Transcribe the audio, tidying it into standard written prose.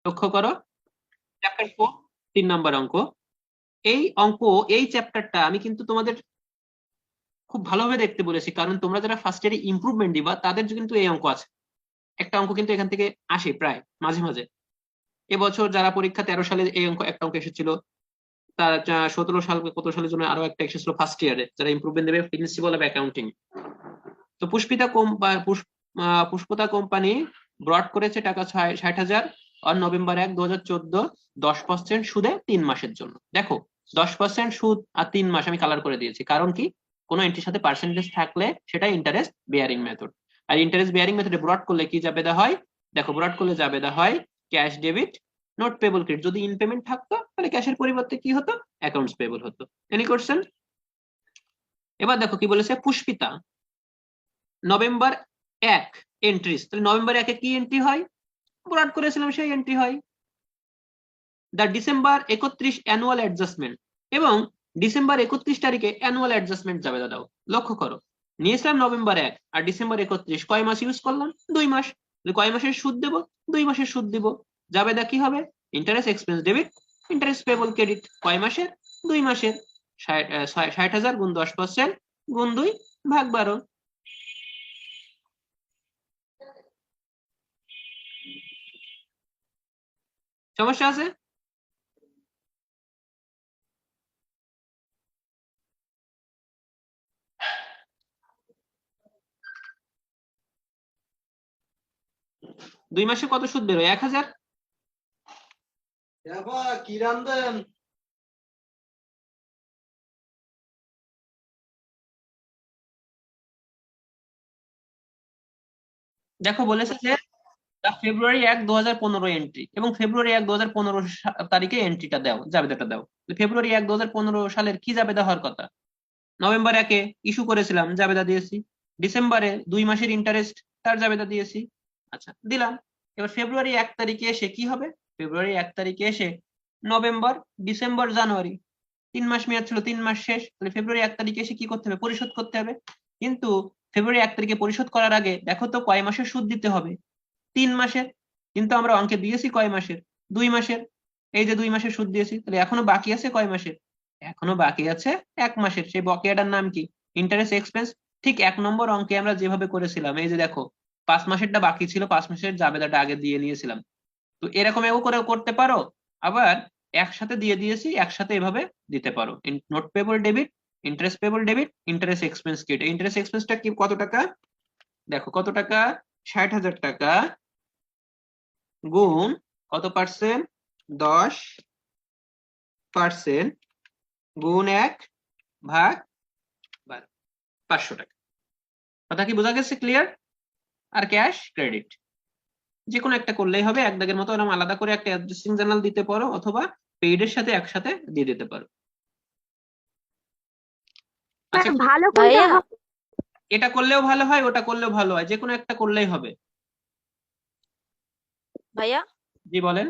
লক্ষ্য করো, চ্যাপ্টার 4 3 নম্বর অঙ্ক। এই অঙ্ক, এই চ্যাপ্টারটা আমি কিন্তু তোমাদের খুব ভালোভাবে দেখতে বলেছি, কারণ তোমরা যারা ফার্স্ট ইয়ারে ইমপ্রুভমেন্ট দিবা তাদের কিন্তু এই অঙ্ক আছে। একটা অঙ্ক কিন্তু এখান থেকে আসে প্রায় মাঝে মাঝে। এবছর যারা পরীক্ষা 13 সালে এই অঙ্ক একটা অঙ্ক এসেছিল, তার 17 সাল কত সালের জন্য আরো একটা এসেছিল ফার্স্ট ইয়ারে, যারা ইমপ্রুভমেন্ট দেবে প্রিন্সিপাল অফ অ্যাকাউন্টিং। তো পুষ্পতা কোম্পানি ব্রড করেছে টাকা 60,000 আর নভেম্বর 1 2014 10% সুদে 3 মাসের জন্য। দেখো 10% সুদ আর 3 মাস আমি কালার করে দিয়েছি, কারণ কি কোনো এন্ট্রির সাথে পার্সেন্টেজ থাকলে সেটা ইন্টারেস্ট বেয়ারিং মেথড। আর ইন্টারেস্ট বেয়ারিং মেথডে ব্রড করলে কি জাবেদা হয়, দেখো ব্রড করলে জাবেদা হয় cash debit, note payable credit. যদি ইন পেমেন্ট থাকতো তাহলে ক্যাশের পরিবর্তে কি হতো, অ্যাকাউন্টস পেবল হতো। Any question? এবার দেখো কি বলেছে, পুষ্পিতা নভেম্বর 1 এন্ট্রিস, তাহলে নভেম্বর 1 কি এন্ট্রি হয়, ব্রড করেছিলাম সেই এন্ট্রি হয়। দ্য ডিসেম্বর 31 অ্যানুয়াল অ্যাডজাস্টমেন্ট, এবং ডিসেম্বর 31 তারিখে অ্যানুয়াল অ্যাডজাস্টমেন্ট যাবে দাও। লক্ষ্য করো, নিয়েছিলাম নভেম্বর 1 আর ডিসেম্বর 31, কয় মাস ইউজ করলাম, 2 মাস। কয় মাসের সুদ দেব, 2 মাসের সুদ দিব। যাবে দা কি হবে, interest expense debit, interest payable credit. কয় মাসের, 2 মাসের। 60,000 গুণ 10% গুণ 2 ভাগ 12। সমস্যা আছে? দুই মাসে কত সুদ বেরোয়, 1,000। কি রান্ধেন? দেখো বলেছে যে ফেব্রুয়ারি 1 2015 এন্ট্রি, এবং ফেব্রুয়ারি 1 2015 তারিখে এন্ট্রিটা দাও, জাবেদাটা দাও। ফেব্রুয়ারি 1 2015 সালের কি জাবেদা হওয়ার কথা, নভেম্বর 1 ইস্যু করেছিলাম, জাবেদা দিয়েছি। ডিসেম্বরে 2 মাসের ইন্টারেস্ট, তার জাবেদা দিয়েছি। আচ্ছা দিলাম। এবার ফেব্রুয়ারি 1 তারিখে এসে কি হবে, ফেব্রুয়ারি 1 তারিখে এসে নভেম্বর ডিসেম্বর জানুয়ারি 3 মাস মেয়াদ ছিল, 3 মাস শেষ। তাহলে ফেব্রুয়ারি 1 তারিখে এসে কি করতে হবে, পরিশোধ করতে হবে। কিন্তু ফেব্রুয়ারি 1 তারিখে পরিশোধ করার আগে দেখো তো কয় মাসের সুদ দিতে হবে, 3 মাসের। কিন্তু আমরা অঙ্কে দিয়েছি কয় মাসের, 2 মাসের। এই যে 2 মাসের সুদ দিয়েছি, তাহলে এখনো বাকি আছে কয় মাসের, এখনো বাকি আছে 1 মাসের। সেই বকেয়াটার নাম কি, ইন্টারেস্ট এক্সপেন্স। ঠিক 1 নম্বর অঙ্কে আমরা যেভাবে করেছিলাম, এই যে দেখো 5 মাসেরটা বাকি ছিল, 5 মাসের জাবেদাটা আগে দিয়ে নিয়েছিলাম। তো এরকম এও করে করতে পারো, আবার একসাথে দিয়ে দিয়েছি একসাথে এভাবে দিতে পারো। Note payable debit, interest payable debit, interest expense credit. Interest এক্সপেন্সটা কি, কত টাকা, দেখো কত টাকা, 60,000 টাকা গুণ কত পার্সেন্ট, 10% গুণ 1 ভাগ 12, 500 টাকা। কথা কি বোঝা গেছে, ক্লিয়ার? আর ক্যাশ ক্রেডিট যে কোনো একটা করলেই হবে, এক দাগের মতো এরকম আলাদা করে একটা অ্যাড্রেসিং জার্নাল দিতে পারো, অথবা পেইড এর সাথে একসাথে দিয়ে দিতে পারো। আচ্ছা ভালো কোনটা ভাইয়া হবে? এটা করলেও ভালো হয়, ওটা করলেও ভালো হয়, যে কোনো একটা করলেই হবে। ভাইয়া জি বলেন।